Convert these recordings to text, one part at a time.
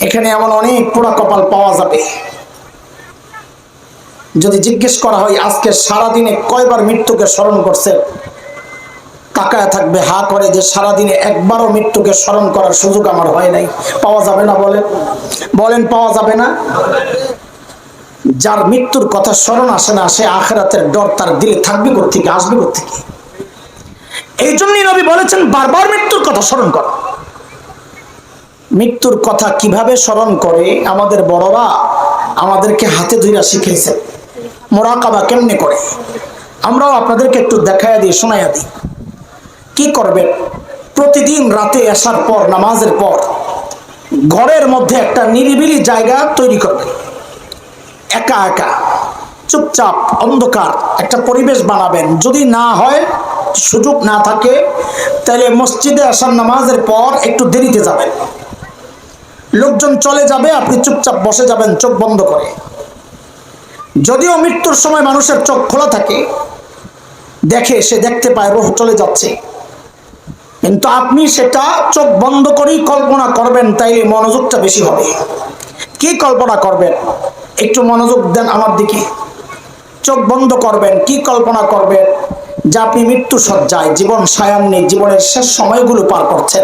এখানে এমন অনেক পোড়া কপাল পাওয়া যাবে। যদি জিজ্ঞেস করা হয় আজকে সারাদিনে কয়বার মৃত্যুকে স্মরণ করছে, তাকায় থাকবে হা করে যে সারাদিনে একবারও মৃত্যুকে স্মরণ করার সুযোগ আমার হয় নাই। পাওয়া যাবে না? বলেন বলেন, পাওয়া যাবে না? যার মৃত্যুর কথা স্মরণ আসে না, সে আখিরাতের ডর তার দিলে থাকবে কোত্থেকে, আসবে কোত্থেকে? এই জন্যই নবী বলেছেন বারবার মৃত্যুর কথা স্মরণ করো। মৃত্যুর কথা কিভাবে স্মরণ করে আমাদের বড়রা আমাদেরকে হাতে ধরে শিখিয়েছেন। মুরাকাবা কেমনে করে আমরাও আপনাদেরকে একটু দেখাইয়া দিই, শোনাইয়া দিই। কি করবেন? প্রতিদিন রাতে আসার পর, নামাজের পর ঘরের মধ্যে একটা নিরিবিলি জায়গা তৈরি করবেন। একা একা চুপচাপ অন্ধকার একটা পরিবেশ বানাবেন। যদি না হয়, সুযোগ না থাকে, তাহলে মসজিদে আসার নামাজের পর একটু দেরিতে যাবেন। লোকজন চলে যাবে, আপনি চুপচাপ বসে যাবেন চোখ বন্ধ করে। যদিও মৃত্যুর সময় মানুষের চোখ খোলা থাকে, দেখে সে দেখতে পায় রূহ চলে যাচ্ছে, কিন্তু আপনি সেটা চোখ বন্ধ করেই কল্পনা করবেন, তাইলে মনোযোগটা বেশি হবে। কি কল্পনা করবেন? একটু মনোযোগ দেন আমার দিকে। চোখ বন্ধ করবেন। কি কল্পনা করবেন? যে আপনি মৃত্যু সজ্জায়, জীবন সায়ান্নে জীবনের শেষ সময়গুলো পার করছেন।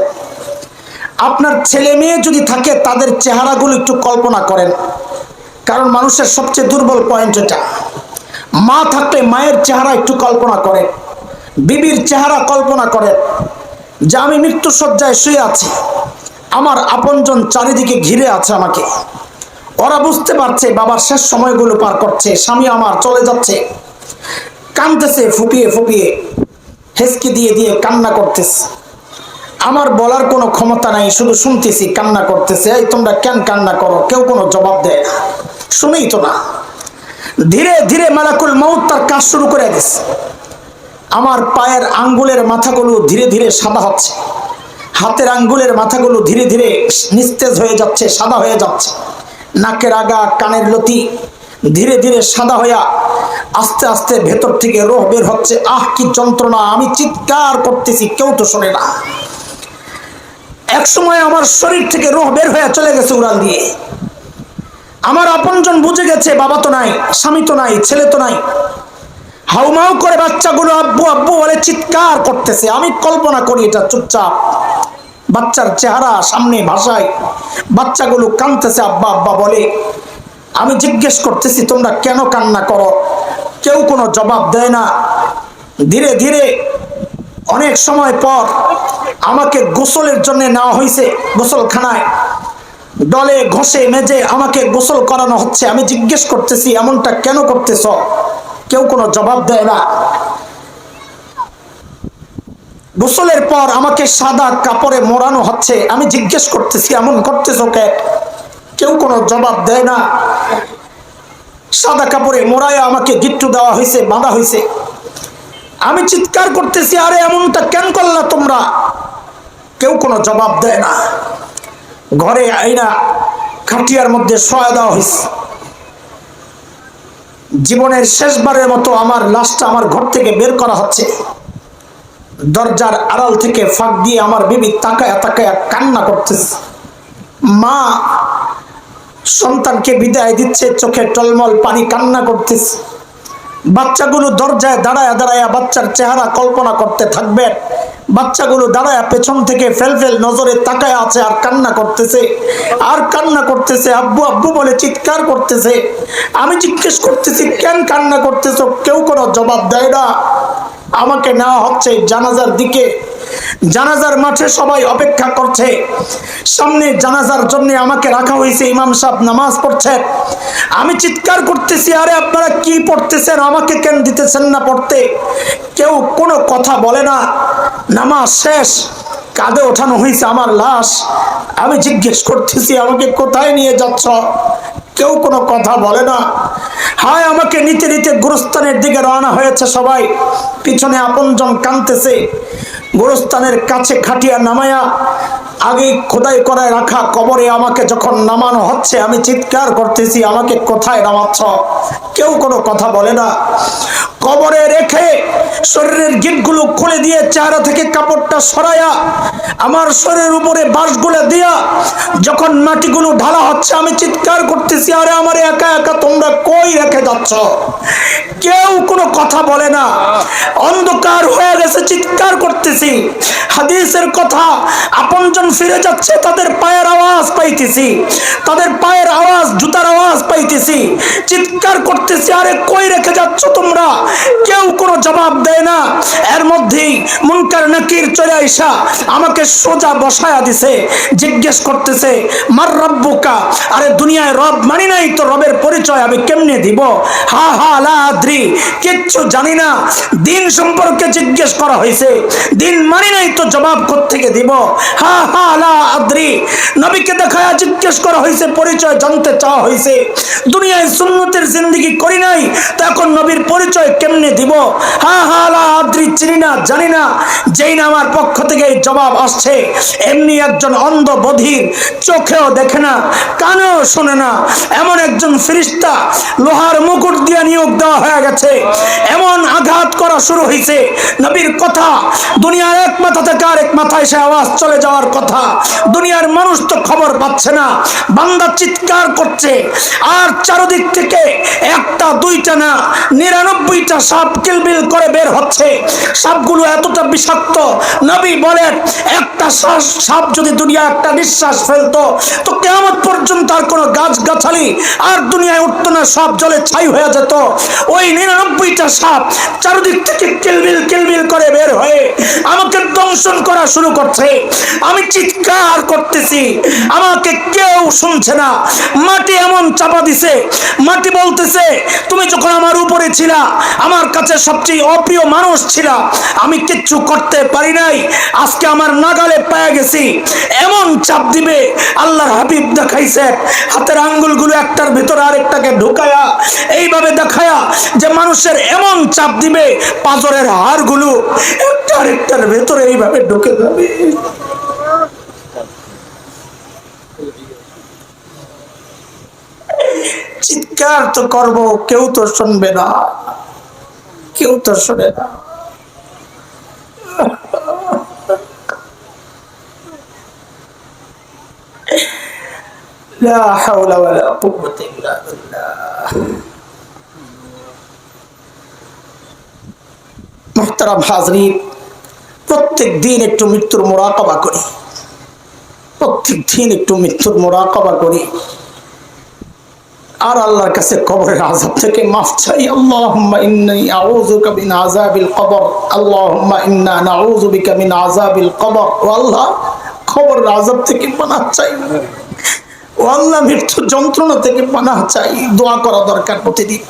আপনার ছেলে মেয়ে যদি থাকে, তাদের চেহারাগুলো একটু কল্পনা করেন, কারণ মানুষের সবচেয়ে দুর্বল পয়েন্ট এটা। মা থাকলে মায়ের চেহারা একটু কল্পনা করেন, বিবির চেহারা কল্পনা করেন যে আমি মৃত্যু সজ্জায় শুয়ে আছি, আমার আপনজন চারিদিকে ঘিরে আছে আমাকে। ওরা বুঝতে পারছে বাবার শেষ সময়গুলো পার করছে, স্বামী আমার চলে যাচ্ছে, কাঁদতেছে ফুপিয়ে ফুপিয়ে, হেসকি দিয়ে দিয়ে কান্না করতেছে। আমার বলার কোনো ক্ষমতা নাই, শুধু শুনতেছি কান্না করতেছে। এই তোমরা কেন কান্না করো? কেউ কোনো জবাব দেয় না, শুনেই তো না। ধীরে ধীরে মালাকুল মউত তার কাজ শুরু করে দিচ্ছে। আমার পায়ের আঙ্গুলের মাথাগুলো ধীরে ধীরে সাদা হচ্ছে, হাতের আঙ্গুলের মাথাগুলো ধীরে ধীরে নিস্তেজ হয়ে যাচ্ছে, সাদা হয়ে যাচ্ছে। নাকের আগা, কানের লতি ধীরে ধীরে সাদা হইয়া আস্তে আস্তে ভেতর থেকে রূহ বের হচ্ছে। আহ কি যন্ত্রণা! আমি চিৎকার করতেছি, কেউ তো শোনে না। এক সময় আমার শরীর থেকে রূহ বের হয়ে চলে গেছে উড়াল দিয়ে। আমার আপনজন বুঝে গেছে বাবা তো নাই, স্বামী তো নাই, ছেলে তো নাই। হাউমাউ করে বাচ্চাগুলো আব্বু আব্বু বলে চিৎকার করতেছে। আমি কল্পনা করি এটা চুপচাপ, বাচ্চার চেহারা সামনে ভাষায়, বাচ্চাগুলো কাঁদতেছে আব্বা আব্বা বলে। আমি জিজ্ঞেস করতেছি তোমরা কেন কান্না করো? কেউ কোনো জবাব দেয় না। ধীরে ধীরে অনেক সময় পর আমাকে গোসলের জন্য নেওয়া হয়েছে গোসলখানায়। ডলে ঘষে মেজে আমাকে গোসল করানো হচ্ছে। আমি জিজ্ঞেস করতেছি এমনটা কেন করতেছ? কেউ কোনো জবাব দেয় না। গোসলের পর আমাকে সাদা কাপড়ে মোড়ানো হচ্ছে। আমি জিজ্ঞেস করতেছি এমন করতেছো কে? কেউ কোনো জবাব দেয় না। সাদা কাপড়ে মোড়ায় আমাকে গিট্টু দেওয়া হয়েছে, বাঁধা হয়েছে। আমি চিৎকার করতেছি আরে এমনটা কেন করলা তোমরা? কেউ কোনো জবাব দেয় না। ঘরে আইনা খাটিয়ার মধ্যে শোয়া দেওয়া হয়েছে। জীবনের শেষবারের মতো আমার লাশটা আমার ঘর থেকে বের করা হচ্ছে। দরজার আড়াল থেকে ফাঁক দিয়ে আমার বিবি তাকায়া তাকায়া কান্না করতেছে। মা সন্তানকে বিদায় দিচ্ছে, চোখে টলমল পানি, কান্না করতেছে। বাচ্চাগুলো দরজায় দাঁড়ায়া দাঁড়ায়া বাচ্চার চেহারা কল্পনা করতে থাকবেন। বাচ্চাগুলো দাঁড়ায়া পেছন থেকে ফেল ফেল নজরে তাকায় আছে আর কান্না করতেছে, আর কান্না করতেছে, আব্বু আব্বু বলে চিৎকার করতেছে। আমি জিজ্ঞেস করতেছি কেন কান্না করতেছো? কেউ কোনো জবাব দেয় না। আমাকে নেওয়া হচ্ছে জানাজার দিকে। জানাজার মাঠে সবাই অপেক্ষা করছে। সামনে জানাজার জন্য আমাকে রাখা হয়েছে। ইমাম সাহেব নামাজ পড়ছেন। আমি চিৎকার করতেছি আরে আপনারা কি পড়তেছেন? আমাকে কেন দিতেছেন না পড়তে? কেউ কোনো কথা বলে না। নামাজ শেষ, কাঁধে ওঠানো হয়েছে আমার লাশ। আমি জিজ্ঞেস করতেছি আমাকে কোথায় নিয়ে যাচ্ছ? কেউ কোনো কথা বলে না। হায় আমাকে নিতে নিতে গোরস্থানের দিকে রওনা হয়েছে সবাই। পিছনে আপনজন কাঁদতেছে। গোরস্থানের কাছে খাটিয়া নামায়া আগে খোদাই করে রাখা কবরে আমাকে যখন নামানো হচ্ছে, আমি চিৎকার করতেছি, আমাকে কোথায় নামাচ্ছ? কেউ কোনো কথা বলে না। কবরে রেখে শরীরের গিটগুলো খুলে দিয়ে চেহারা থেকে কাপড়টা সরাইয়া আমার শরীরের উপরে বাঁশগুলো দিয়া যখন মাটিগুলো ঢালা হচ্ছে, আমি চিৎকার করতেছি, আরে আমার একা একা তোমরা কই রেখে যাচ্ছ? কেউ কোনো কথা বলে না। অন্ধকার হয়ে গেছে, চিৎকার করতেছি। হাদিসের কথা, আপনজন ফিরে যাচ্ছে, তাদের পায়ের আওয়াজ পাইতেছি, তাদের পায়ের আওয়াজ, জুতার আওয়াজ পাইতেছি। চিৎকার করতেছি, আরে কই রেখে যাচ্ছ তোমরা? কেউ কোনো জবাব দেয় না। এর মধ্যেই মুনকার নাকির চলে আইসা আমাকে সোজা বসায়া দিছে, জিজ্ঞেস করতেছে, মার রব্বুকা? আরে দুনিয়ায় রব মানি নাই তো রবের পরিচয় আমি কেমনে দিব? হা হা লা আদ্রি, কিচ্ছু জানি না। দিন সম্পর্কে জিজ্ঞেস করা হয়েছে, দিন মানি নাই তো জবাব কোত্থেকে দিব? হা হা লা আদ্রি। নবীকে দেখায়া জিজ্ঞেস করা হয়েছে, পরিচয় জানতে চাওয়া হয়েছে, দুনিয়ায় সুন্নতের জিন্দেগি করি নাই তো এখন নবীর পরিচয় কেমনে দিব? হা হা লা আদ্রি, চিনি না, জানি না। যেই না আমার পক্ষ থেকে এই জবাব আসছে, এমনি একজন অন্ধ বধির, চোখেও দেখে না, কানেও শোনে না, এমন একজন ফেরেশতা লোহার মুকুট দিয়ে নিয়োগ দেওয়া হয়ে গেছে, এমন আঘাত করা শুরু হয়েছে। নবীর কথা দুনিয়ার এক মাথা থেকে আরেক মাথায় সে আওয়াজ চলে যাওয়ার কথা, দুনিয়ার মানুষ তো খবর পাচ্ছে না। বান্দা চিৎকার করছে, আর চারদিক থেকে একটা দুইটা না 99টা সাপ কিলবিল করে বের হচ্ছে। সাপগুলো এতটা বিষাক্ত, নবী বলেন একটা সাপ যদি দুনিয়া একটা নিঃশ্বাস ফেলতো তো কিয়ামত পর্যন্ত আর কোনো গাছ গাছালি আর দুনিয়ায় উঠতো না, সব জলে ছাই হয়ে যেত। ওই 99টা সাপ চারদিক থেকে কিলবিল কিলবিল করে বের হয়ে আমাকে দংশন করা শুরু করছে। আমি চিৎকার করতেছি, আমাকে কেউ শুনছে না। মাটি এমন চাপা দিছে, মাটি বলতেছে, তুমি যখন আমার উপরে ছিলা, আমার কাছে সবচেয়ে অপ্রিয় মানুষ ছিলা, আমি কিচ্ছু করতে পারি নাই, আজকে আমার নাগালে পেয়ে গেছি। এমন চাপ দিবে, আল্লাহর হাবিব দেখাইছে, হাতের আঙ্গুলগুলো একটার ভিতরে আরেকটাকে ঢুকায়া এইভাবে দেখায়া যে মানুষের এমন চাপ দিবে, পাঁজরের হাড়গুলো একটা আরেকটার ভেতরে এইভাবে ঢুকে যাবে। চিৎকার তো করব, কেউ তো শুনবে না, কেউ তো শুনে না। লা হাওলা ওয়ালা কুওয়াতা ইল্লা বিল্লাহ। মুহতারাম হাজরিন, প্রত্যেক দিন একটু মৃত্যুর মুরাকাবা করি, প্রত্যেক দিন একটু মৃত্যুর মুরাকাবা করি, আর আল্লাহর কাছে কবরের আযাব থেকে মাফ চাই। আল্লাহুম্মা ইন্নী আউযুকা মিন আযাবিল কবর, আল্লাহুম্মা ইন্না নাউযু বিকা মিন আযাবিল কবর। ও আল্লাহ, কবরের আযাব থেকে পানাহ চাই, ও আল্লাহ মৃত্যুর যন্ত্রণা থেকে পানাহ চাই। দোয়া করা দরকার প্রতিদিন।